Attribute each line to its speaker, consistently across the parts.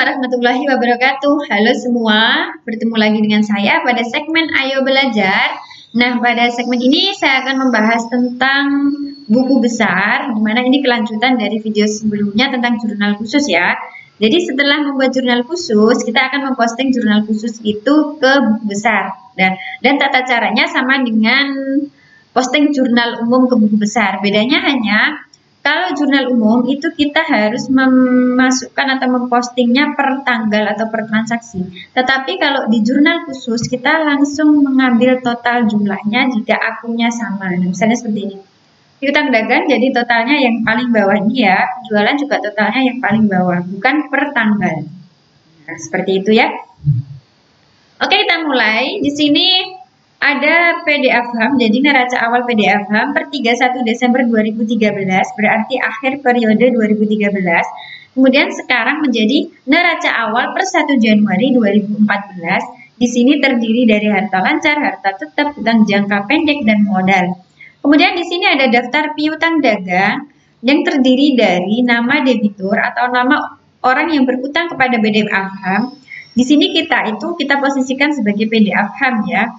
Speaker 1: warahmatullahi wabarakatuh. Halo semua, bertemu lagi dengan saya pada segmen Ayo Belajar. Nah, pada segmen ini saya akan membahas tentang buku besar, di mana ini kelanjutan dari video sebelumnya tentang jurnal khusus ya. Jadi setelah membuat jurnal khusus, kita akan memposting jurnal khusus itu ke buku besar. Dan tata caranya sama dengan posting jurnal umum ke buku besar. Bedanya hanya kalau jurnal umum itu kita harus memasukkan atau mempostingnya per tanggal atau per transaksi. Tetapi kalau di jurnal khusus kita langsung mengambil total jumlahnya jika akunnya sama. Nah, misalnya seperti ini. Piutang dagang jadi totalnya yang paling bawah ini ya. Jualan juga totalnya yang paling bawah, bukan per tanggal. Nah, seperti itu ya. Oke, kita mulai. Di sini ada PDF HAM, jadi neraca awal PDF HAM per 31 Desember 2013, berarti akhir periode 2013. Kemudian sekarang menjadi neraca awal per 1 Januari 2014. Di sini terdiri dari harta lancar, harta tetap, utang jangka pendek, dan modal. Kemudian di sini ada daftar piutang dagang yang terdiri dari nama debitur atau nama orang yang berutang kepada PDF HAM. Di sini kita posisikan sebagai PDF HAM ya.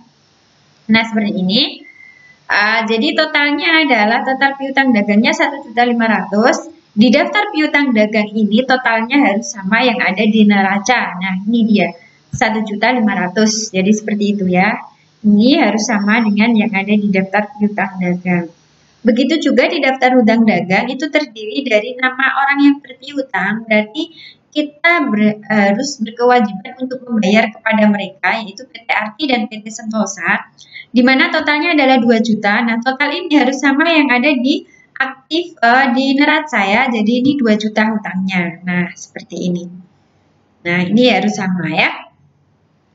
Speaker 1: Nah, seperti ini. Jadi totalnya adalah total piutang dagangnya 1.500.000. Di daftar piutang dagang ini totalnya harus sama yang ada di neraca. Nah, ini dia 1.500.000. Jadi seperti itu ya. Ini harus sama dengan yang ada di daftar piutang dagang. Begitu juga di daftar hutang dagang itu terdiri dari nama orang yang berpiutang, berarti kita harus berkewajiban untuk membayar kepada mereka, yaitu PT Arti dan PT Sentosa, di mana totalnya adalah 2 juta. Nah, total ini harus sama yang ada di aktif di neraca ya, jadi ini 2 juta hutangnya. Nah, seperti ini. Nah, ini harus sama ya.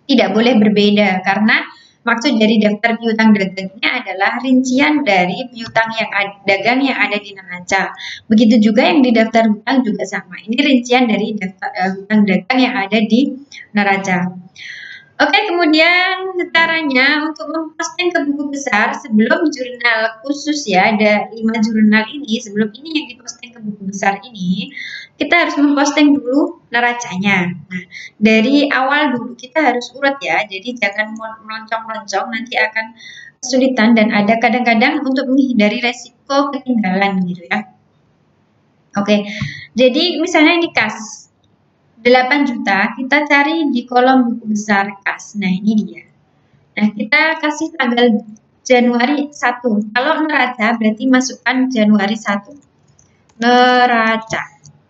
Speaker 1: Tidak boleh berbeda, karena maksud dari daftar piutang dagangnya adalah rincian dari piutang dagang yang ada di neraca. Begitu juga yang di daftar hutang juga sama. Ini rincian dari daftar hutang dagang yang ada di neraca. Oke, kemudian caranya untuk memposting ke buku besar sebelum jurnal khusus ya, ada 5 jurnal ini, sebelum ini yang diposting ke buku besar ini, kita harus memposting dulu neracanya. Nah, dari awal dulu kita harus urut ya, jadi jangan meloncong-meloncong, nanti akan kesulitan dan ada kadang-kadang untuk menghindari resiko ketinggalan gitu ya. Oke, jadi misalnya ini kas 8 juta, kita cari di kolom buku besar kas. Nah, ini dia. Nah, kita kasih tanggal Januari 1. Kalau neraca berarti masukkan Januari 1. Neraca.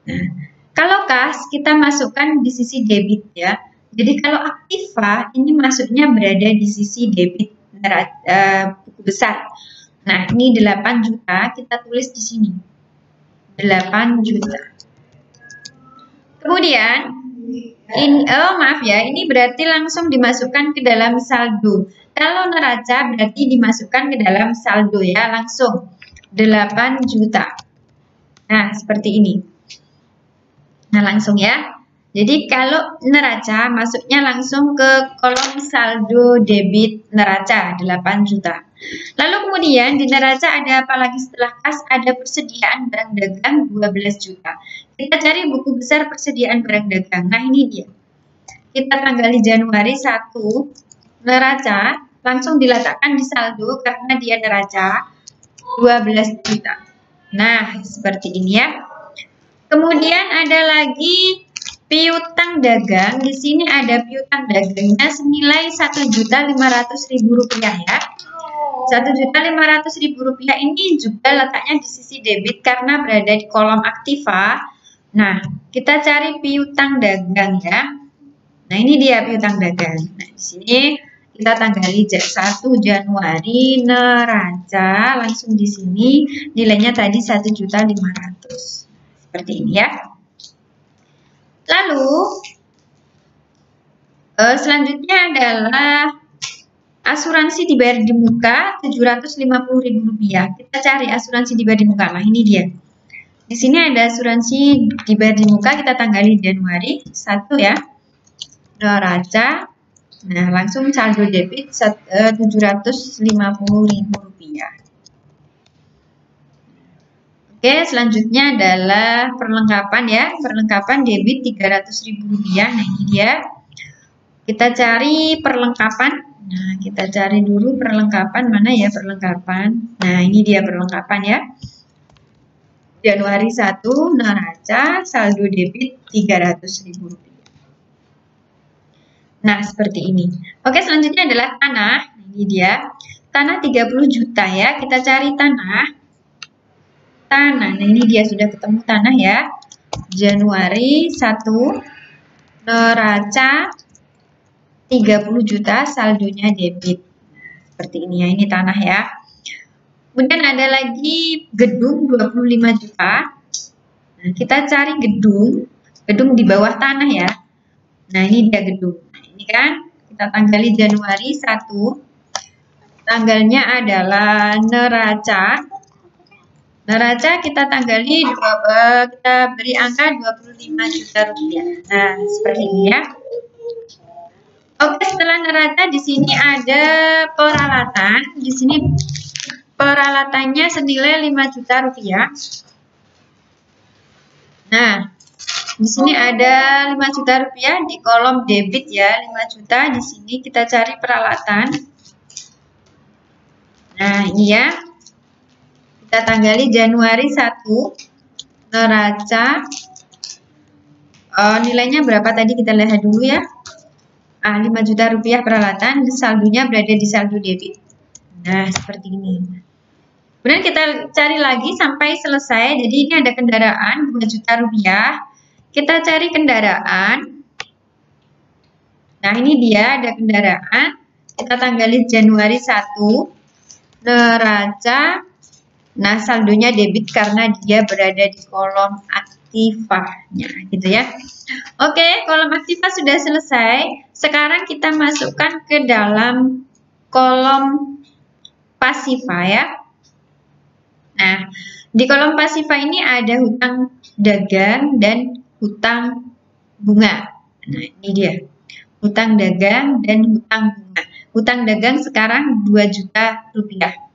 Speaker 1: Nah, kalau kas kita masukkan di sisi debit ya. Jadi kalau aktiva ini masuknya berada di sisi debit buku besar. Nah, ini 8 juta kita tulis di sini. 8 juta. Kemudian, ini berarti langsung dimasukkan ke dalam saldo. Kalau neraca berarti dimasukkan ke dalam saldo ya, langsung 8 juta. Nah, seperti ini. Nah, langsung ya. Jadi kalau neraca masuknya langsung ke kolom saldo debit neraca 8 juta. Lalu kemudian di neraca ada apa lagi setelah kas? Ada persediaan barang dagang 12 juta. Kita cari buku besar persediaan barang dagang. Nah, ini dia. Kita tanggali Januari 1, neraca langsung diletakkan di saldo karena dia neraca 12 juta. Nah, seperti ini ya. Kemudian ada lagi piutang dagang. Di sini ada piutang dagangnya senilai Rp1.500.000 ya. Rp1.500.000 ini juga letaknya di sisi debit karena berada di kolom aktiva. Nah, kita cari piutang dagang ya. Nah, ini dia piutang dagang. Nah, di sini kita tanggali 1 Januari neraca langsung di sini nilainya tadi 1.500.000. Seperti ini ya. Lalu selanjutnya adalah asuransi dibayar di muka Rp750.000. Kita cari asuransi dibayar di muka. Nah, ini dia. Di sini ada asuransi dibayar di muka, kita tanggali Januari 1 ya. Neraca. Nah, langsung saldo debit Rp750.000. Oke, selanjutnya adalah perlengkapan ya. Perlengkapan debit Rp300.000. Nah, ini dia. Kita cari perlengkapan. Nah, kita cari dulu perlengkapan. Mana ya perlengkapan? Nah, ini dia perlengkapan ya. Januari 1, neraca saldo debit Rp300.000. Nah, seperti ini. Oke, selanjutnya adalah tanah. Ini dia. Tanah 30 juta ya. Kita cari tanah. Tanah, nah ini dia sudah ketemu tanah ya. Januari 1, neraca 30 juta, saldonya debit. Seperti ini ya, ini tanah ya. Kemudian ada lagi gedung 25 juta. Nah, kita cari gedung di bawah tanah ya. Nah, ini dia gedung. Nah, ini kan kita tanggali Januari 1. Tanggalnya adalah neraca. Neraca kita tanggali, kita beri angka 25 juta rupiah. Nah, seperti ini ya. Oke, setelah neraca di sini ada peralatan. Di sini peralatannya senilai 5 juta rupiah. Nah, di sini ada 5 juta rupiah di kolom debit ya, 5 juta. Di sini kita cari peralatan. Nah, ini ya. Kita tanggali Januari 1, neraca, nilainya berapa tadi kita lihat dulu ya. 5 juta rupiah peralatan, saldonya berada di saldo debit. Nah, seperti ini. Kemudian kita cari lagi sampai selesai. Jadi ini ada kendaraan 2 juta rupiah. Kita cari kendaraan. Nah, ini dia ada kendaraan. Kita tanggali Januari 1, neraca. Nah, saldonya debit karena dia berada di kolom aktifahnya, gitu ya. Oke, kolom aktifah sudah selesai. Sekarang kita masukkan ke dalam kolom pasifah ya. Nah, di kolom pasifah ini ada hutang dagang dan hutang bunga. Nah, ini dia. Hutang dagang dan hutang bunga. Hutang dagang sekarang 2 juta rupiah.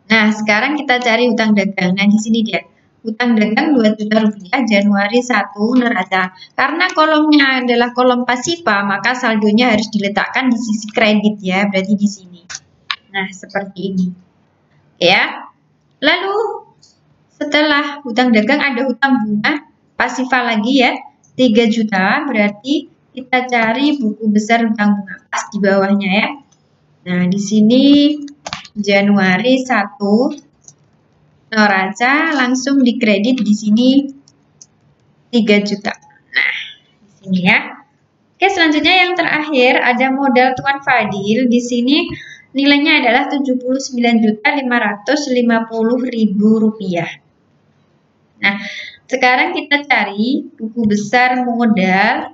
Speaker 1: Nah, sekarang kita cari hutang dagang. Nah, di sini dia. Hutang dagang 2 juta rupiah Januari 1 neraca. Karena kolomnya adalah kolom pasifah, maka saldonya harus diletakkan di sisi kredit ya, berarti di sini. Nah, seperti ini. Ya. Lalu setelah hutang dagang ada hutang bunga pasifah lagi ya. 3 juta, berarti kita cari buku besar hutang bunga pas di bawahnya ya. Nah, di sini Januari 1 neraca langsung dikredit di sini 3 juta. Nah, di sini ya. Oke, selanjutnya yang terakhir ada modal Tuan Fadil. Di sini nilainya adalah Rp79.550.000 rupiah. Nah, sekarang kita cari buku besar modal.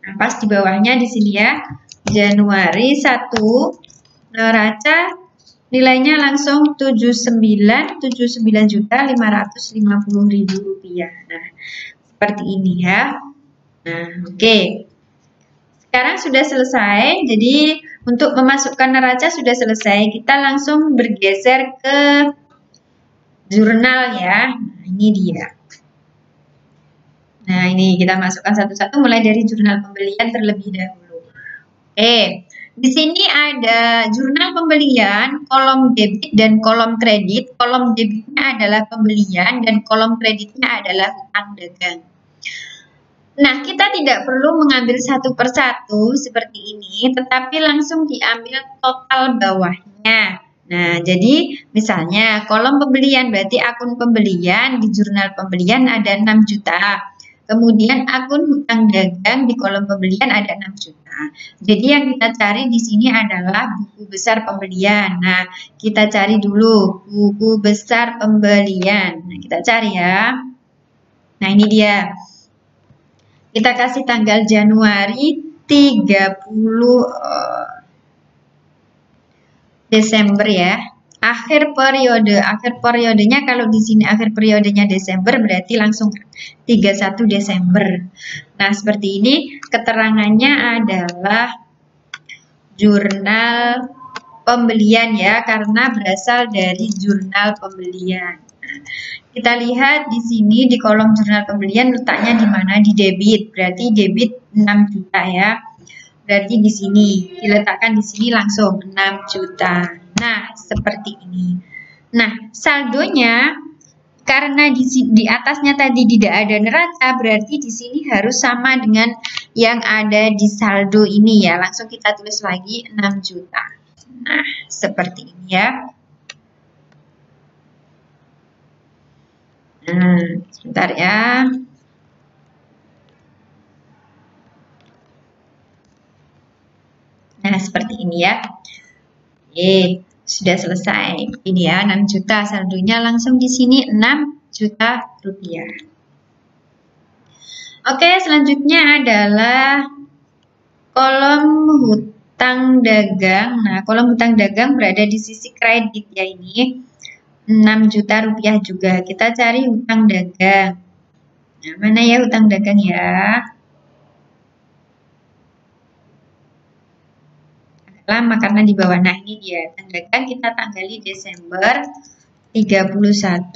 Speaker 1: Nah, pas di bawahnya di sini ya. Januari 1 neraca nilainya langsung Rp79.550.000 rupiah. Nah, seperti ini ya. Nah, oke. Sekarang sudah selesai. Jadi, untuk memasukkan neraca sudah selesai. Kita langsung bergeser ke jurnal ya. Nah, ini dia. Nah, ini kita masukkan satu-satu mulai dari jurnal pembelian terlebih dahulu. Oke. Di sini ada jurnal pembelian, kolom debit dan kolom kredit. Kolom debitnya adalah pembelian dan kolom kreditnya adalah hutang dagang. Nah, kita tidak perlu mengambil satu persatu seperti ini, tetapi langsung diambil total bawahnya. Nah, jadi misalnya kolom pembelian berarti akun pembelian di jurnal pembelian ada 6 juta. Kemudian akun hutang dagang di kolom pembelian ada 6 juta. Jadi yang kita cari di sini adalah buku besar pembelian. Nah, kita cari dulu buku besar pembelian. Nah, kita cari ya. Nah, ini dia. Kita kasih tanggal Januari 30 Desember ya. Akhir periodenya kalau di sini akhir periodenya Desember berarti langsung 31 Desember. Nah, seperti ini keterangannya adalah jurnal pembelian ya, karena berasal dari jurnal pembelian. Nah, kita lihat di sini di kolom jurnal pembelian letaknya di mana? Di debit. Berarti debit 6 juta ya. Berarti di sini diletakkan di sini langsung 6 juta. Nah, seperti ini. Nah, saldonya karena di atasnya tadi tidak ada neraca, berarti di sini harus sama dengan yang ada di saldo ini ya. Langsung kita tulis lagi 6 juta. Nah, seperti ini ya. Sebentar ya. Nah, seperti ini ya. Oke, sudah selesai. Ini ya, 6 juta. Saldonya langsung di sini 6 juta rupiah. Oke, selanjutnya adalah kolom hutang dagang. Nah, kolom hutang dagang berada di sisi kredit ya ini. 6 juta rupiah juga. Kita cari hutang dagang. Nah, mana ya hutang dagang ya? Lama karena di bawah. Nah, ini dia. Hutang dagang kita tanggali Desember 31.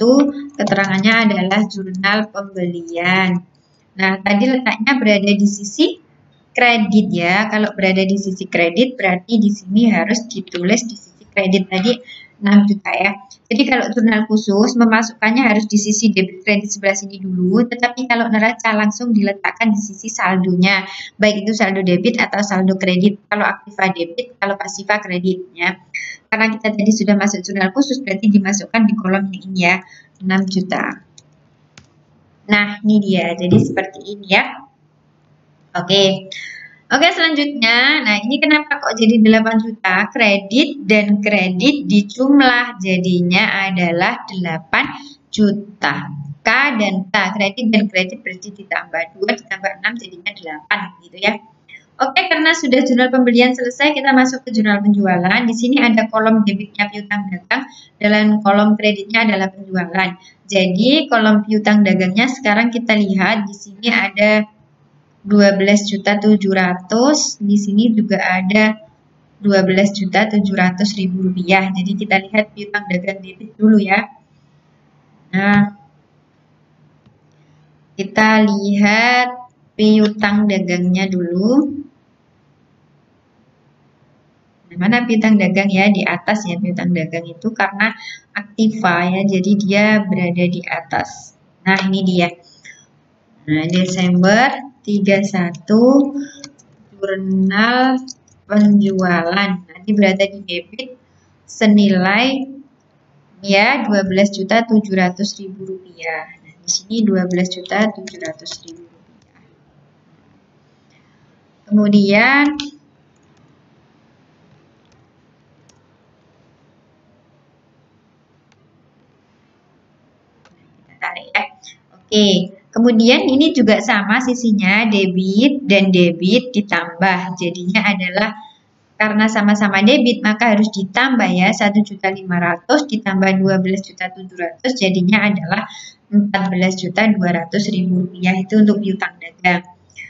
Speaker 1: Keterangannya adalah jurnal pembelian. Nah, tadi letaknya berada di sisi kredit ya. Kalau berada di sisi kredit berarti di sini harus ditulis di sisi kredit tadi 6 juta ya. Jadi kalau jurnal khusus memasukkannya harus di sisi debit kredit sebelah sini dulu, tetapi kalau neraca langsung diletakkan di sisi saldonya, baik itu saldo debit atau saldo kredit. Kalau aktiva debit, kalau pasiva kredit ya. Karena kita tadi sudah masuk jurnal khusus berarti dimasukkan di kolom yang ini ya, 6 juta. Nah, ini dia. Jadi seperti ini ya. Oke. Oke, selanjutnya. Nah, ini kenapa kok jadi 8 juta? Kredit dan kredit dijumlah jadinya adalah 8 juta. K dan K, kredit dan kredit berarti ditambah 2 ditambah 6 jadinya 8 gitu ya. Oke, karena sudah jurnal pembelian selesai, kita masuk ke jurnal penjualan. Di sini ada kolom debitnya piutang dagang, dan kolom kreditnya adalah penjualan. Jadi, kolom piutang dagangnya sekarang kita lihat di sini ada 12.700.000. Di sini juga ada 12.700.000 rupiah. Jadi kita lihat piutang dagang debit dulu ya. Nah, kita lihat piutang dagangnya dulu. Nah, mana piutang dagang ya? Di atas ya piutang dagang itu karena aktiva ya. Jadi dia berada di atas. Nah, ini dia. Nah, Desember 31 jurnal penjualan. Nanti berada di debit senilai ya 12.700.000 rupiah. Nah, di sini 12.700.000 rupiah. Kemudian kita tarik ya. Oke. Kemudian ini juga sama sisinya debit dan debit ditambah. Jadinya adalah karena sama-sama debit maka harus ditambah ya 1.500.000 ditambah 12.700.000 jadinya adalah 14.200.000 rupiah itu untuk piutang dagang.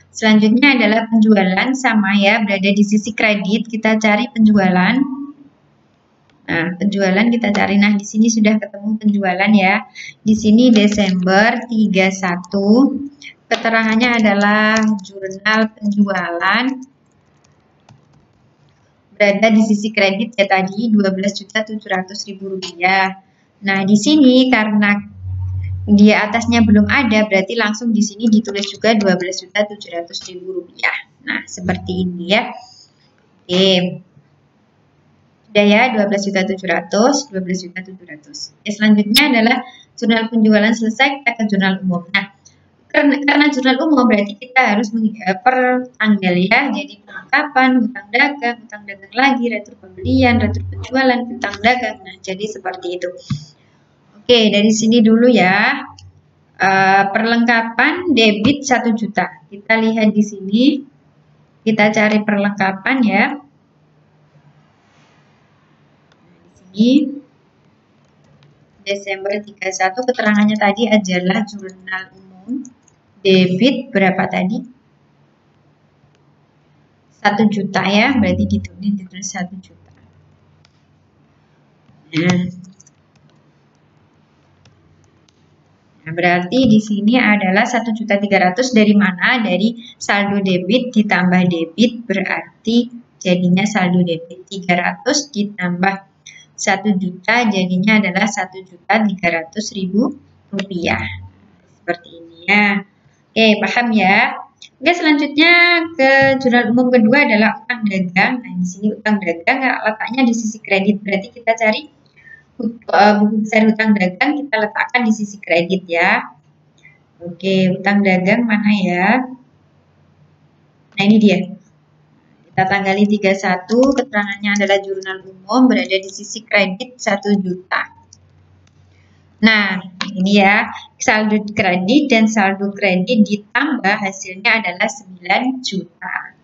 Speaker 1: Selanjutnya adalah penjualan sama ya berada di sisi kredit kita cari penjualan. Nah, penjualan kita cari. Nah, di sini sudah ketemu penjualan ya. Di sini Desember 31. Keterangannya adalah jurnal penjualan. Berada di sisi kredit ya tadi 12.700.000 rupiah. Nah, di sini karena dia atasnya belum ada, berarti langsung di sini ditulis juga 12.700.000 rupiah. Nah, seperti ini ya. Oke. Ya 12.700.000, 12.700.000. Selanjutnya adalah jurnal penjualan selesai, kita ke jurnal umum. Nah, karena jurnal umum berarti kita harus per tanggal ya. Jadi penangkapan, hutang dagang lagi, retur pembelian, retur penjualan, hutang dagang. Nah, jadi seperti itu. Oke, dari sini dulu ya. Perlengkapan debit 1 juta. Kita lihat di sini. Kita cari perlengkapan ya. Desember 31 keterangannya tadi adalah jurnal umum debit berapa tadi 1 juta ya berarti ditulis 1 juta. Nah, berarti di sini adalah 1.300.000 dari mana? Dari saldo debit ditambah debit, berarti jadinya saldo debit 300 ditambah 1 juta, jadinya adalah 1.300.000 rupiah. Seperti ini ya. Oke, paham ya? Oke, selanjutnya ke jurnal umum kedua adalah utang dagang. Nah, di sini utang dagang letaknya di sisi kredit. Berarti kita cari buku besar utang dagang, kita letakkan di sisi kredit ya. Oke, utang dagang mana ya? Nah, ini dia. Kita tanggali 31, keterangannya adalah jurnal umum, berada di sisi kredit 1 juta. Nah, ini ya, saldo kredit dan saldo kredit ditambah hasilnya adalah 9 juta.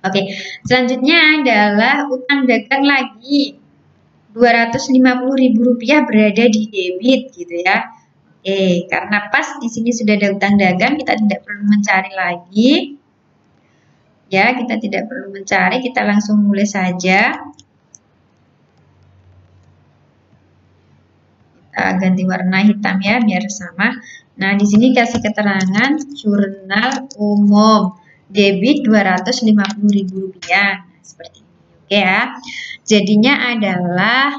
Speaker 1: Oke, selanjutnya adalah utang dagang lagi. 250.000 rupiah berada di debit gitu ya. Oke, karena pas di sini sudah ada utang dagang, kita tidak perlu mencari lagi. Ya, kita tidak perlu mencari, kita langsung mulai saja. Kita ganti warna hitam ya, biar sama. Nah, di sini kasih keterangan jurnal umum debit 250.000 rupiah. Nah, seperti ini. Oke ya. Jadinya adalah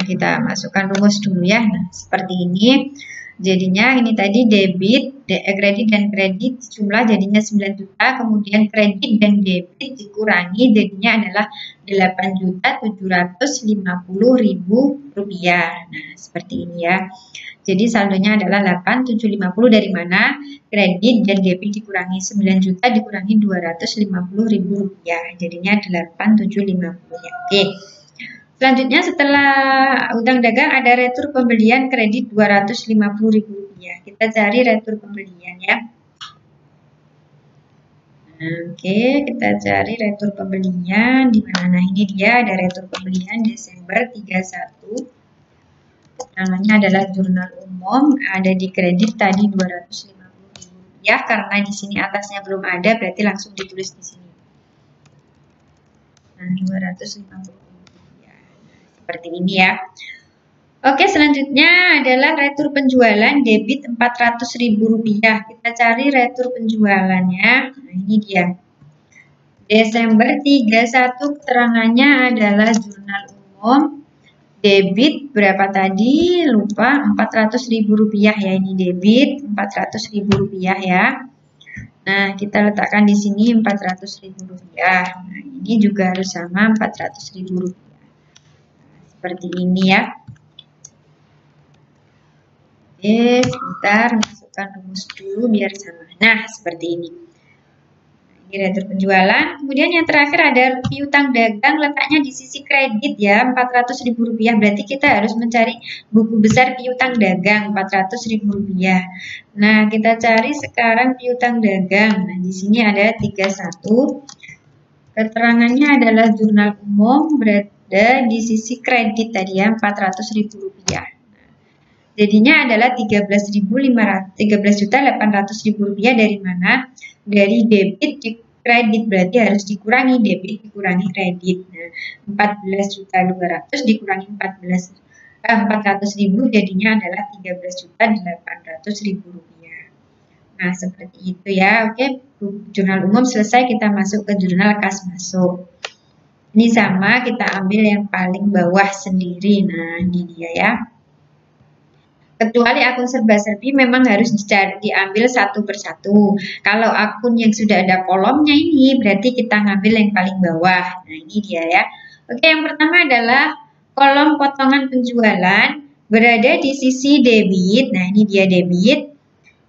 Speaker 1: kita masukkan rumus dulu ya. Nah, seperti ini. Jadinya ini tadi debit, kredit dan kredit jumlah jadinya 9 juta, kemudian kredit dan debit dikurangi jadinya adalah 8.750.000 rupiah. Nah, seperti ini ya. Jadi saldonya adalah 8.750 dari mana? Kredit dan debit dikurangi 9 juta dikurangi 250.000 rupiah. Jadinya 8.750 ya. Oke. Selanjutnya setelah utang dagang ada retur pembelian kredit 250.000 rupiah. Kita cari retur pembelian ya. Oke, kita cari retur pembelian di mana? Nah, ini dia ada retur pembelian Desember 31. Namanya adalah jurnal umum, ada di kredit tadi 250.000 rupiah karena di sini atasnya belum ada, berarti langsung ditulis di sini. Nah, 250. Seperti ini ya. Oke, selanjutnya adalah retur penjualan debit 400.000 rupiah. Kita cari retur penjualannya. Nah, ini dia. Desember 31 keterangannya adalah jurnal umum. Debit berapa tadi? Lupa, 400.000 rupiah ya. Ini debit 400.000 rupiah ya. Nah, kita letakkan di sini 400.000 rupiah. Nah, ini juga harus sama 400.000 rupiah. Seperti ini ya. Oke, sebentar masukkan rumus dulu biar sama. Nah, seperti ini. Ini retur penjualan. Kemudian yang terakhir ada piutang dagang, letaknya di sisi kredit ya, 400.000 rupiah. Berarti kita harus mencari buku besar piutang dagang 400.000 rupiah. Nah, kita cari sekarang piutang dagang. Nah, di sini ada 31. Keterangannya adalah jurnal umum, berarti di sisi kredit tadi ya 400.000 rupiah. Jadinya adalah 13.800.000 rupiah dari mana? Dari debit di kredit, berarti harus dikurangi debit dikurangi kredit. Nah, 14.200 dikurangi 400.000 jadinya adalah 13.800.000 rupiah. Nah, seperti itu ya. Oke, jurnal umum selesai, kita masuk ke jurnal kas masuk. Ini sama, kita ambil yang paling bawah sendiri. Nah, ini dia ya. Kecuali akun serba-serbi memang harus diambil satu persatu. Kalau akun yang sudah ada kolomnya ini, berarti kita ngambil yang paling bawah. Nah, ini dia ya. Oke, yang pertama adalah kolom potongan penjualan berada di sisi debit. Nah, ini dia debit.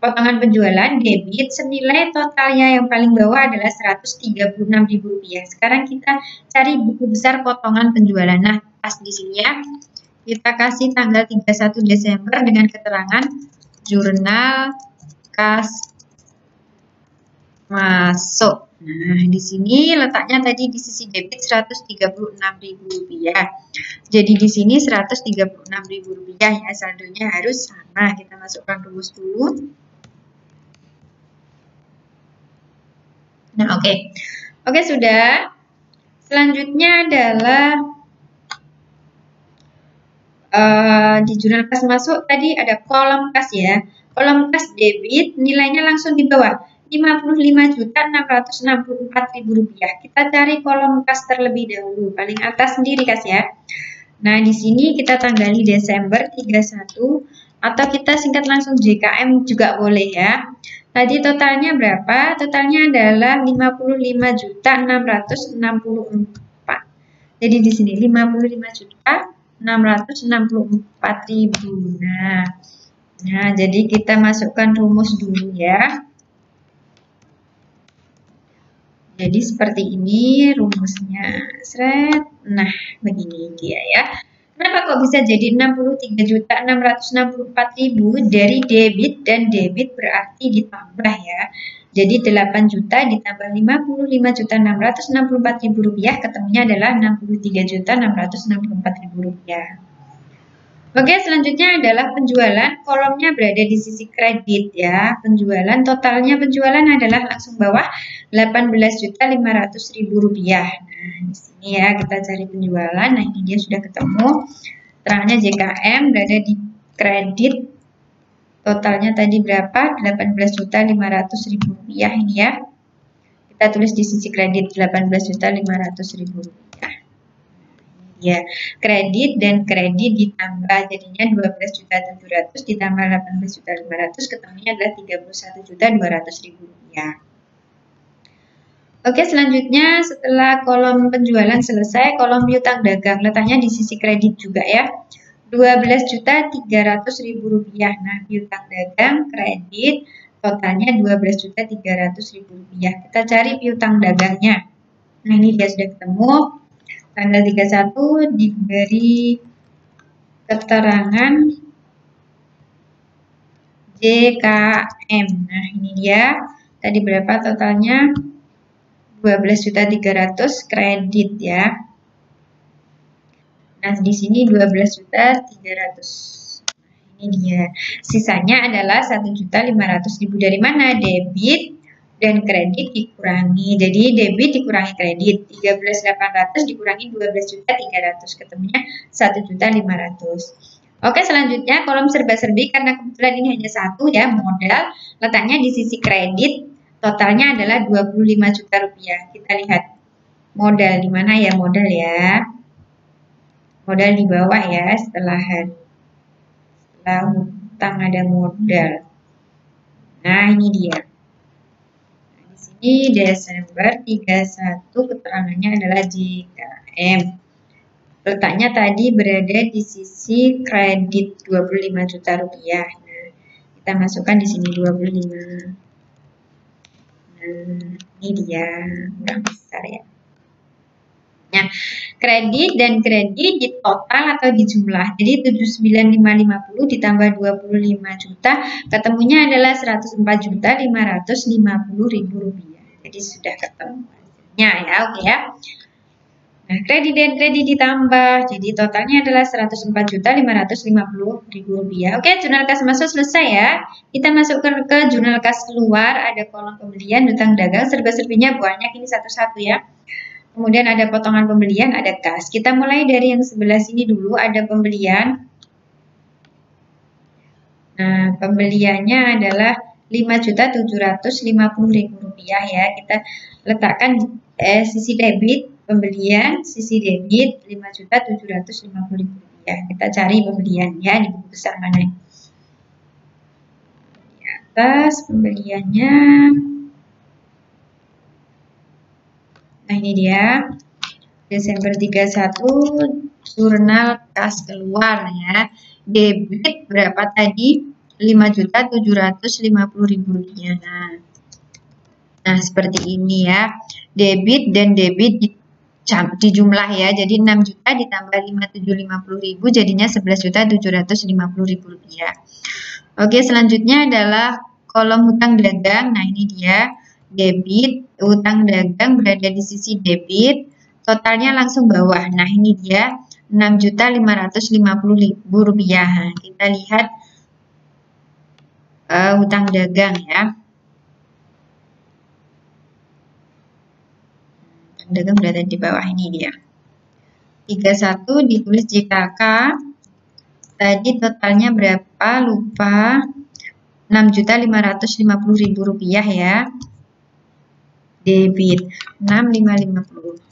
Speaker 1: Potongan penjualan debit senilai totalnya yang paling bawah adalah 136.000 rupiah. Sekarang kita cari buku besar potongan penjualan. Nah, pas di sini ya. Kita kasih tanggal 31 Desember dengan keterangan jurnal kas masuk. Nah, di sini letaknya tadi di sisi debit Rp136.000. Jadi di sini Rp136.000 ya, saldonya harus sama. Kita masukkan rumus dulu. Nah, oke. Oke, sudah. Selanjutnya adalah di jurnal kas masuk tadi ada kolom kas ya. Kolom kas debit nilainya langsung di bawah Rp55.664.000. Kita cari kolom kas terlebih dahulu, paling atas sendiri kas ya. Nah, di sini kita tanggali Desember 31 atau kita singkat langsung JKM juga boleh ya. Tadi totalnya berapa? Totalnya adalah 55.664. Jadi di sini 55.664.000. Nah, jadi kita masukkan rumus dulu ya. Jadi seperti ini rumusnya. Nah, begini dia ya. Kenapa kok bisa jadi 63.664.000 dari debit, dan debit berarti ditambah ya. Jadi 8 juta ditambah 55.664.000 rupiah, ketemunya adalah 63.664.000 rupiah. Oke, selanjutnya adalah penjualan. Kolomnya berada di sisi kredit ya. Penjualan, totalnya penjualan adalah langsung bawah 18.500.000 rupiah. Nah, di sini ya kita cari penjualan. Nah, ini dia sudah ketemu. Terangnya JKM berada di kredit. Totalnya tadi berapa? 18.500.000 rupiah ini ya. Kita tulis di sisi kredit 18.500.000 rupiah. Ya, kredit dan kredit ditambah jadinya 12.700 ditambah 18.500, ketemunya adalah 31.200.000 rupiah. Oke, selanjutnya setelah kolom penjualan selesai, kolom piutang dagang letaknya di sisi kredit juga ya. 12.300.000 rupiah. Nah, piutang dagang kredit totalnya 12.300.000 rupiah. Kita cari piutang dagangnya. Nah, ini dia sudah ketemu. Tanggal 31 diberi keterangan JKM. Nah, ini dia. Tadi berapa totalnya? 12.300 kredit ya. Nah, di sini 12.300. Nah, ini dia. Sisanya adalah 1.500.000 dari mana? Debit dan kredit dikurangi. Jadi debit dikurangi kredit. 13.800 dikurangi 12.300, ketemunya 1.500. Oke, selanjutnya kolom serba-serbi, karena kebetulan ini hanya satu ya, modal. Letaknya di sisi kredit. Totalnya adalah 25 juta rupiah. Kita lihat modal di mana ya, modal ya. Modal di bawah ya, setelah hutang ada modal. Nah, ini dia. Di Desember 31 keterangannya adalah JKM. Letaknya tadi berada di sisi kredit 25 juta rupiah. Nah, kita masukkan di sini 25. Nah, ini dia, kurang besar ya. Nah, kredit dan kredit di total atau di jumlah. Jadi 79.550 ditambah 25 juta, ketemunya adalah 104.550.000 rupiah. Jadi sudah ketemu hasilnya ya, oke ya. Nah, kredit dan kredit ditambah, jadi totalnya adalah 104.550.000 rupiah. Oke, jurnal kas masuk selesai ya. Kita masukkan ke jurnal kas keluar, ada kolom pembelian, hutang dagang, serba-serbinya banyak ini satu-satu ya. Kemudian ada potongan pembelian, ada kas. Kita mulai dari yang sebelah sini dulu, ada pembelian. Nah, pembeliannya adalah 5.750.000 rupiah ya. Kita letakkan sisi debit pembelian, sisi debit 5.750.000 rupiah. Kita cari pembelian ya di buku besar mana. Di atas pembeliannya. Nah, ini dia. Desember 31 jurnal kas keluar ya. Debit berapa tadi? 5.750.000 rupiah. Nah, seperti ini ya. Debit dan debit di jumlah ya. Jadi 6 juta ditambah 5.750.000 jadinya 11.750.000 rupiah. Oke, selanjutnya adalah kolom hutang dagang. Nah, ini dia. debit, utang dagang berada di sisi debit, totalnya langsung bawah. Nah, ini dia Rp6.550.000. Nah, kita lihat utang dagang ya. Utang dagang berada di bawah, ini dia. 31 ditulis JKK. Tadi totalnya berapa? Lupa. Rp6.550.000 ya. Debit 6.550.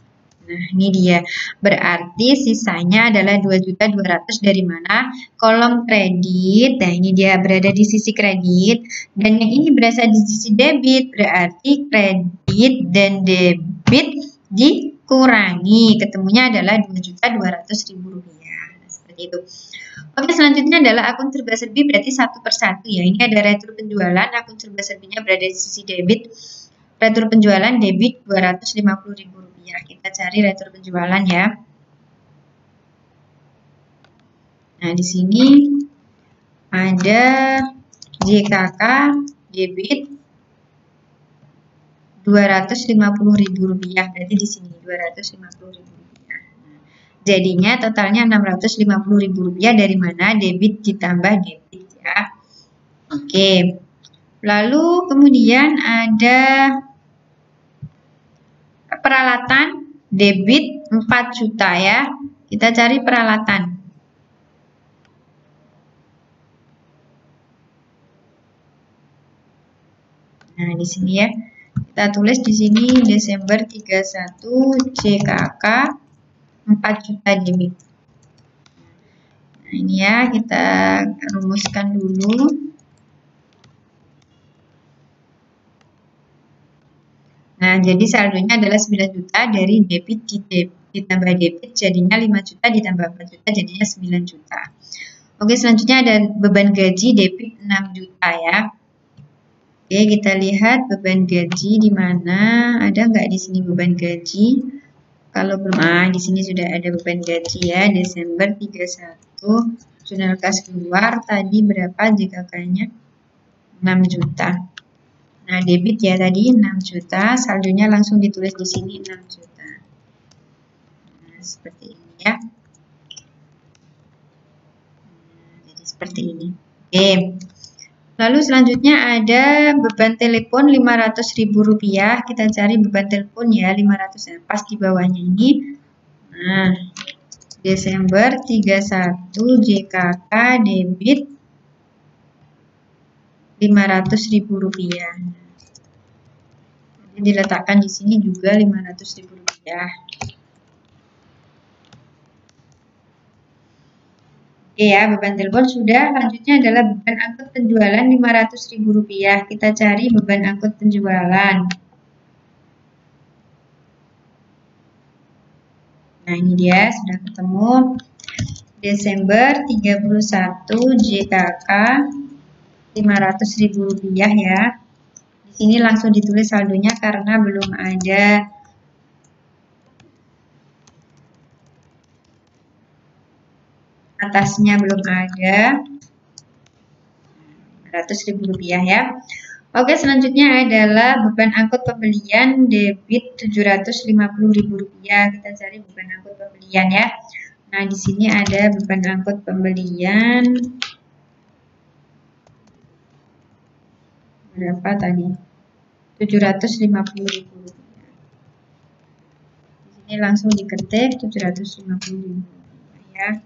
Speaker 1: Nah, ini dia. Berarti sisanya adalah 2.200.000 dari mana? Kolom kredit. Nah, ini dia berada di sisi kredit. Dan yang ini berasal di sisi debit. Berarti kredit dan debit dikurangi. Ketemunya adalah Rp2.200.000. Nah, seperti itu. Oke, selanjutnya adalah akun serba-serbi, berarti satu persatu ya. Ini ada retur penjualan, akun serba-serbinya berada di sisi debit. Retur penjualan debit Rp250.000. Kita cari retur penjualan ya. Nah, di sini ada JKK debit Rp250.000. Berarti di sini Rp250.000. Jadinya totalnya Rp650.000 dari mana? Debit ditambah debit ya. Oke. Lalu kemudian ada peralatan debit 4 juta ya. Kita cari peralatan. Nah, di sini ya. Kita tulis di sini Desember 31 JKK 4 juta debit. Nah, ini ya, kita rumuskan dulu. Nah, jadi saldonya adalah 9 juta dari debit ditambah debit, jadinya 5 juta ditambah 4 juta, jadinya 9 juta. Oke, selanjutnya ada beban gaji debit 6 juta ya. Oke, kita lihat beban gaji di mana? Ada nggak di sini beban gaji? Kalau belum, di sini sudah ada beban gaji ya, Desember 31, jurnal kas keluar, tadi berapa JKK-nya? 6 juta. Nah, debit ya tadi 6 juta, saldonya langsung ditulis di sini 6 juta. Nah, seperti ini ya. Jadi seperti ini. Oke. Lalu selanjutnya ada beban telepon Rp500.000. Kita cari beban telepon ya, 500 ya, pas di bawahnya ini. Nah, Desember 31 JKK debit Rp500.000. Jadi diletakkan di sini juga Rp500.000. Oke ya, beban telepon sudah. Selanjutnya adalah beban angkut penjualan Rp500.000. Kita cari beban angkut penjualan. Nah, ini dia sudah ketemu. Desember 31 JKK Rp500.000 ya. Di sini langsung ditulis saldonya karena belum ada atasnya, belum ada Rp500.000 ya. Oke, selanjutnya adalah beban angkut pembelian debit Rp750.000. Kita cari beban angkut pembelian ya. Nah, di sini ada beban angkut pembelian berapa tadi? Rp750.000. Di sini langsung diketik Rp750.000 ya.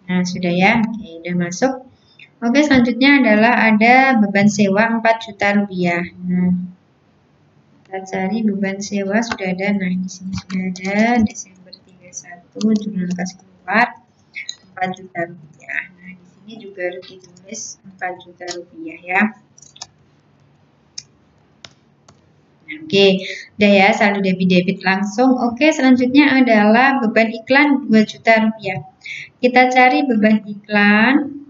Speaker 1: Nah, sudah ya. Oke, udah masuk. Oke, selanjutnya adalah ada beban sewa Rp4 juta. Nah, kita cari beban sewa sudah ada. Nah, di sini sudah ada Desember 31 jurnal kas keluar Rp4 juta. Nah, di sini juga harus ditulis Rp4 juta ya. Oke, udah ya, saldo debit langsung. Oke, selanjutnya adalah beban iklan Rp2 juta. Kita cari beban iklan.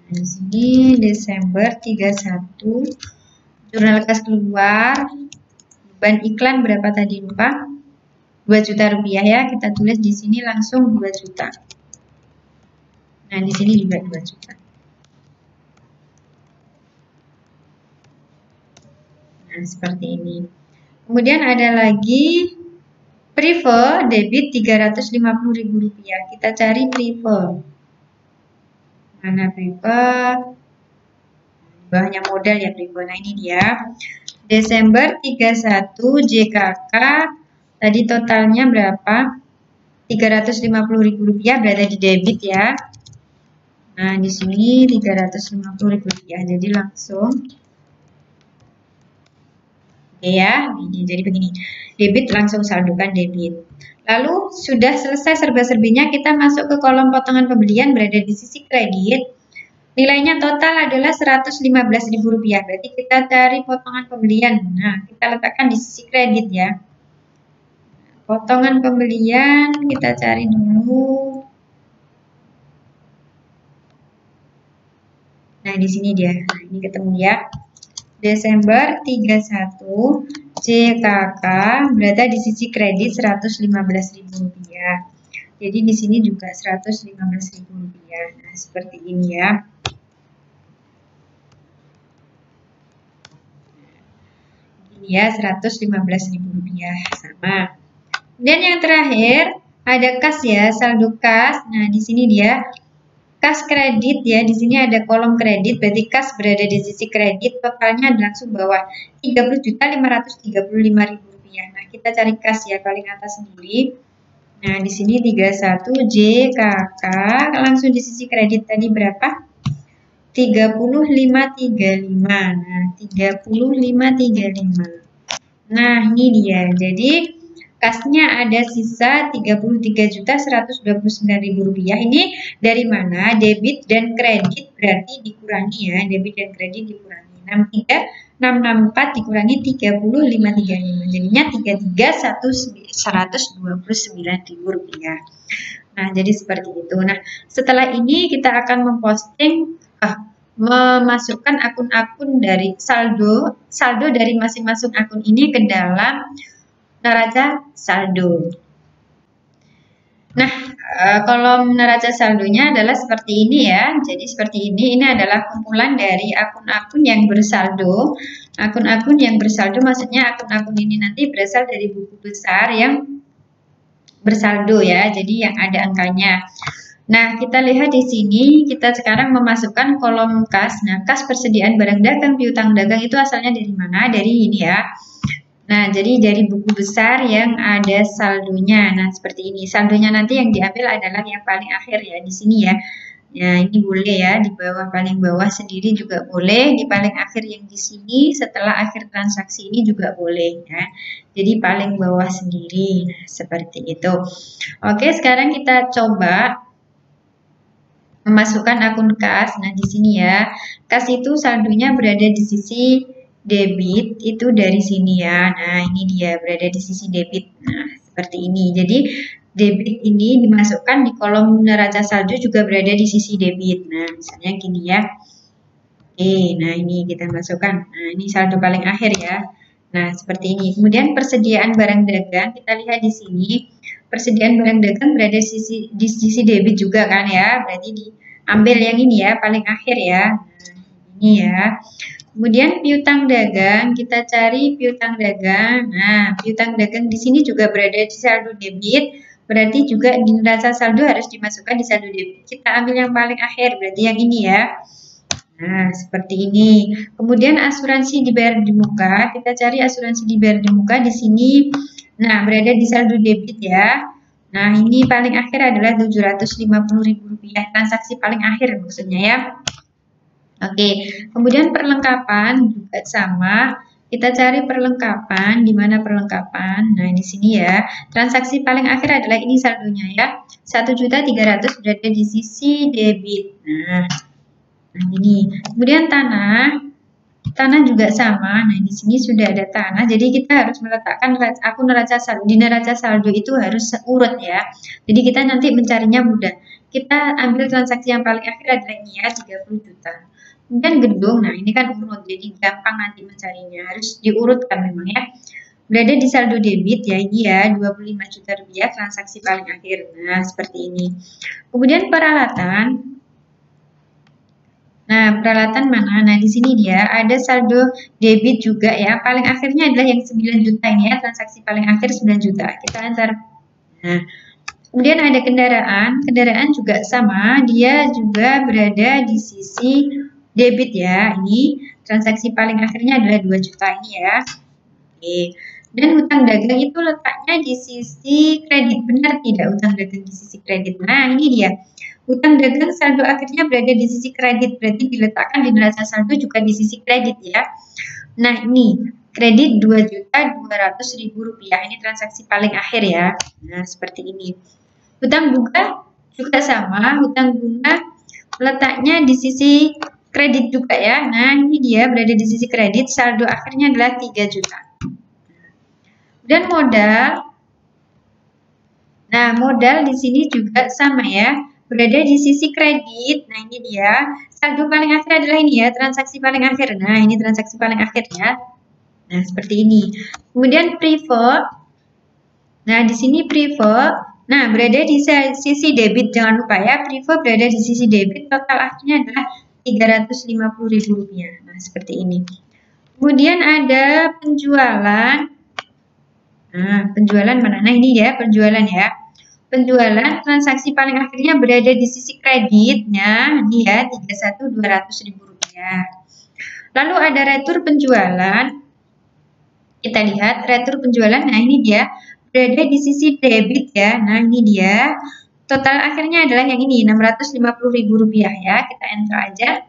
Speaker 1: Nah, di sini Desember 31 jurnal kas keluar Beban iklan berapa tadi lupa? 2 juta rupiah ya. Kita tulis di sini langsung 2 juta. Nah, di sini juga 2 juta. Nah, seperti ini. Kemudian ada lagi Prive debit Rp350.000. Kita cari Prive. Mana Prive? Bawahnya modal ya Prive. Nah, ini dia. Desember 31 JKK. Tadi totalnya berapa? Rp350.000 berada di debit ya. Nah, di sini Rp350.000. Jadi langsung ya, jadi begini. Debit langsung saldokan debit. Lalu sudah selesai serba-serbinya, kita masuk ke kolom potongan pembelian berada di sisi kredit. Nilainya total adalah Rp115.000. Berarti kita cari potongan pembelian. Nah, kita letakkan di sisi kredit ya. Potongan pembelian kita cari dulu. Nah, di sini dia. Nah, ini ketemu ya. Desember 31 JKK berada di sisi kredit Rp115.000. Jadi di sini juga Rp115.000. Nah, seperti ini ya. Ini ya Rp115.000 sama. Dan yang terakhir ada kas ya, saldo kas. Nah, di sini dia kas kredit ya, di sini ada kolom kredit, berarti kas berada di sisi kredit, totalnya langsung bawah Rp30.535.000. Nah, kita cari kas ya, paling atas sendiri. Nah, di sini 31 JKK, langsung di sisi kredit tadi berapa? 35.35. Nah, 35.35. Nah, ini dia. Jadi kasnya ada sisa Rp33.129.000. Ini dari mana? Debit dan kredit berarti dikurangi ya. Debit dan kredit dikurangi. 63.664 dikurangi 35.35. Jadinya Rp33.129.000. Nah, jadi seperti itu. Nah, setelah ini kita akan memposting memasukkan akun-akun dari saldo dari masing-masing akun ini ke dalam neraca saldo. Nah, kolom neraca saldonya adalah seperti ini ya. Jadi seperti ini adalah kumpulan dari akun-akun yang bersaldo. Akun-akun yang bersaldo maksudnya akun-akun ini nanti berasal dari buku besar yang bersaldo ya. Jadi yang ada angkanya. Nah, kita lihat di sini, kita sekarang memasukkan kolom kas. Nah, kas persediaan barang dagang, piutang dagang itu asalnya dari mana? Dari ini ya. Nah, jadi dari buku besar yang ada saldonya. Nah, seperti ini. Saldonya nanti yang diambil adalah yang paling akhir ya, di sini ya. Ya, ini boleh ya, di bawah paling bawah sendiri juga boleh. Di paling akhir yang di sini, setelah akhir transaksi ini juga boleh ya. Jadi paling bawah sendiri. Nah, seperti itu. Oke, sekarang kita coba memasukkan akun kas. Nah, di sini ya. Kas itu saldonya berada di sisi debit itu dari sini ya. Nah, ini dia berada di sisi debit. Nah, seperti ini. Jadi debit ini dimasukkan di kolom neraca saldo juga berada di sisi debit. Nah, misalnya gini ya. Oke, nah ini kita masukkan. Nah, ini saldo paling akhir ya. Nah, seperti ini. Kemudian persediaan barang dagang, kita lihat di sini. Persediaan barang dagang berada di sisi debit juga kan ya. Berarti diambil yang ini ya, paling akhir ya. Nah, ini ya. Kemudian piutang dagang, kita cari piutang dagang. Nah, piutang dagang di sini juga berada di saldo debit, berarti juga di neraca saldo harus dimasukkan di saldo debit. Kita ambil yang paling akhir, berarti yang ini ya. Nah, seperti ini. Kemudian asuransi dibayar di muka, kita cari asuransi dibayar di muka di sini. Nah, berada di saldo debit ya. Nah, ini paling akhir adalah Rp750.000, transaksi paling akhir maksudnya ya. Oke, kemudian perlengkapan juga sama. Kita cari perlengkapan, di mana perlengkapan? Nah, di sini ya. Transaksi paling akhir adalah ini saldonya ya. 1.300.000 berada di sisi debit. Nah, ini. Kemudian tanah. Tanah juga sama. Nah, di sini sudah ada tanah. Jadi kita harus meletakkan akun neraca saldo. Di neraca saldo itu harus urut ya. Jadi kita nanti mencarinya mudah. Kita ambil transaksi yang paling akhir adalah ini ya, 30 juta. Kemudian gedung, nah ini kan urut, jadi gampang nanti mencarinya, harus diurutkan memang ya. berada di saldo debit ya, ini ya 25 juta rupiah transaksi paling akhir. Nah, seperti ini. Kemudian peralatan. Nah, peralatan mana? Nah, di sini dia ada saldo debit juga ya. Paling akhirnya adalah yang 9 juta ini ya, transaksi paling akhir 9 juta. Kita antar. Nah, kemudian ada kendaraan. Kendaraan juga sama, dia juga berada di sisi debit ya. Ini transaksi paling akhirnya adalah 2 juta ini ya. Oke. Dan hutang dagang itu letaknya di sisi kredit. Benar tidak hutang dagang di sisi kredit? Nah, ini dia. Hutang dagang saldo akhirnya berada di sisi kredit. Berarti diletakkan di neraca saldo juga di sisi kredit ya. Nah, ini kredit 2.200.000 rupiah. Ini transaksi paling akhir ya. Nah, seperti ini. Hutang bunga juga sama. Hutang bunga letaknya di sisi kredit juga ya. Nah, ini dia berada di sisi kredit. Saldo akhirnya adalah 3 juta. Dan modal. Nah, modal di sini juga sama ya. Berada di sisi kredit. Nah, ini dia. Saldo paling akhir adalah ini ya, transaksi paling akhir. Nah, ini transaksi paling akhir ya. Nah, seperti ini. Kemudian preferred. Nah, di sini preferred. Nah, berada di sisi debit. Jangan lupa ya, preferred berada di sisi debit. Total akhirnya adalah 350.000 rupiah. Nah, seperti ini. Kemudian ada penjualan. Nah, penjualan mana? Nah, ini ya, penjualan ya. Penjualan transaksi paling akhirnya berada di sisi kreditnya, ini ya 31.200.000 rupiah. Lalu ada retur penjualan. Kita lihat retur penjualan. Nah, ini dia berada di sisi debit ya. Nah, ini dia. Total akhirnya adalah yang ini 650.000 rupiah ya. Kita enter aja.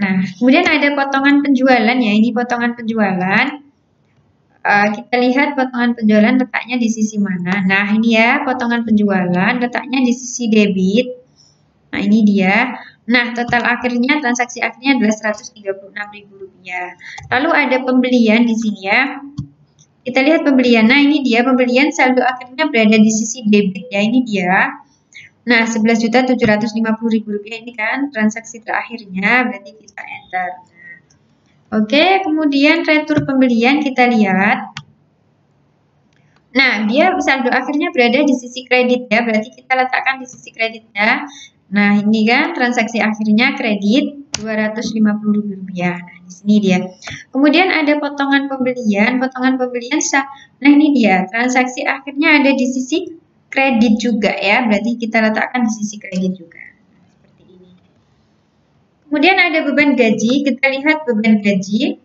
Speaker 1: Nah, kemudian ada potongan penjualan ya. Ini potongan penjualan. Kita lihat potongan penjualan letaknya di sisi mana. Nah, ini ya potongan penjualan letaknya di sisi debit. Nah, ini dia. Nah, total akhirnya transaksi akhirnya adalah 136.000 rupiah. Lalu ada pembelian di sini ya. Kita lihat pembelian. Nah, ini dia pembelian saldo akhirnya berada di sisi debit ya. Ini dia. Nah, 11.750.000 rupiah ini kan transaksi terakhirnya, berarti kita enter. Oke, kemudian retur pembelian kita lihat. Nah, dia saldo akhirnya berada di sisi kredit ya, berarti kita letakkan di sisi kreditnya. Nah, ini kan transaksi akhirnya kredit 250.000 rupiah. Nah, di sini dia. Kemudian ada potongan pembelian, nah ini dia, transaksi akhirnya ada di sisi kredit juga ya, berarti kita letakkan di sisi kredit juga. Kemudian ada beban gaji, kita lihat beban gaji.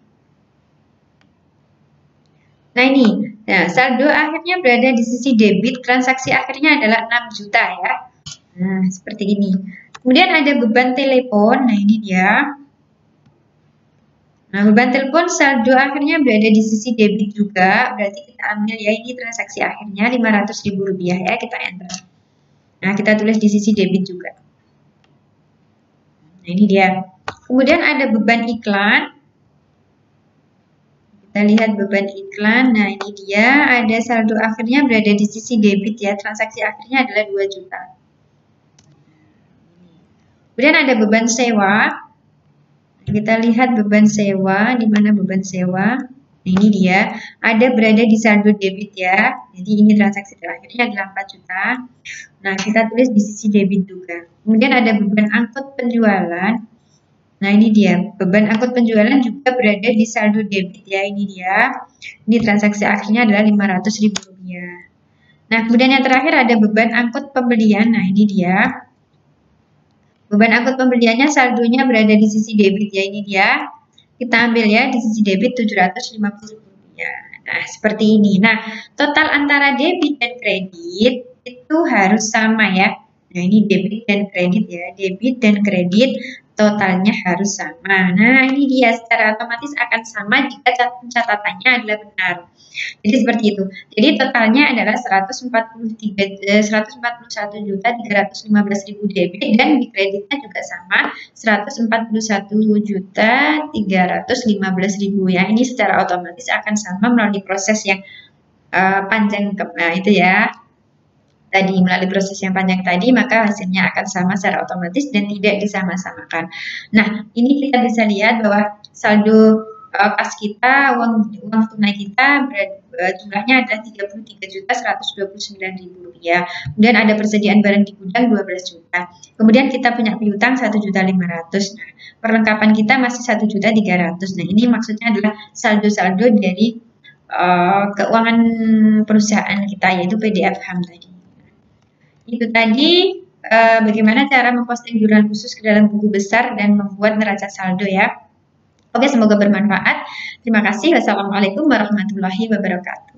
Speaker 1: Nah, ini, nah, saldo akhirnya berada di sisi debit, transaksi akhirnya adalah 6 juta ya. Nah, seperti ini. Kemudian ada beban telepon, nah ini dia. Nah, beban telepon saldo akhirnya berada di sisi debit juga, berarti kita ambil ya, ini transaksi akhirnya 500.000 rupiah ya, kita enter. Nah, kita tulis di sisi debit juga. Nah, ini dia. Kemudian ada beban iklan. Kita lihat beban iklan. Nah, ini dia. Ada saldo akhirnya berada di sisi debit ya. Transaksi akhirnya adalah 2 juta. Kemudian ada beban sewa. Kita lihat beban sewa. Di mana beban sewa? Nah, ini dia. Ada berada di saldo debit ya. Jadi ini transaksi terakhirnya adalah 4 juta. Nah, kita tulis di sisi debit juga. Kemudian ada beban angkut penjualan. Nah, ini dia. Beban angkut penjualan juga berada di saldo debit ya. Ini dia. Ini transaksi akhirnya adalah 500.000 rupiah. Nah, kemudian yang terakhir ada beban angkut pembelian. Nah, ini dia. Beban angkut pembeliannya saldonya berada di sisi debit ya. Ini dia. Kita ambil ya di sisi debit 750.000 rupiah. Nah, seperti ini. Nah, total antara debit dan kredit itu harus sama ya. Nah, ini debit dan kredit ya. Debit dan kredit totalnya harus sama. Nah, ini dia secara otomatis akan sama jika pencatatannya adalah benar. Jadi seperti itu. Jadi totalnya adalah 141.315.000 debit dan di kreditnya juga sama 141.315.000 ya. Ini secara otomatis akan sama melalui proses yang panjang. Nah, itu ya. Tadi melalui proses yang panjang tadi, maka hasilnya akan sama secara otomatis dan tidak disama-samakan. Nah, ini kita bisa lihat bahwa saldo kas kita, uang tunai kita jumlahnya adalah Rp33.129.000. Kemudian ada persediaan barang di gudang 12 juta. Kemudian kita punya piutang 1.500.000. Nah, perlengkapan kita masih 1.300.000. Nah, ini maksudnya adalah saldo-saldo dari keuangan perusahaan kita, yaitu PDFHAM tadi. Itu tadi bagaimana cara memposting jurnal khusus ke dalam buku besar dan membuat neraca saldo ya. Oke, semoga bermanfaat. Terima kasih. Wassalamualaikum warahmatullahi wabarakatuh.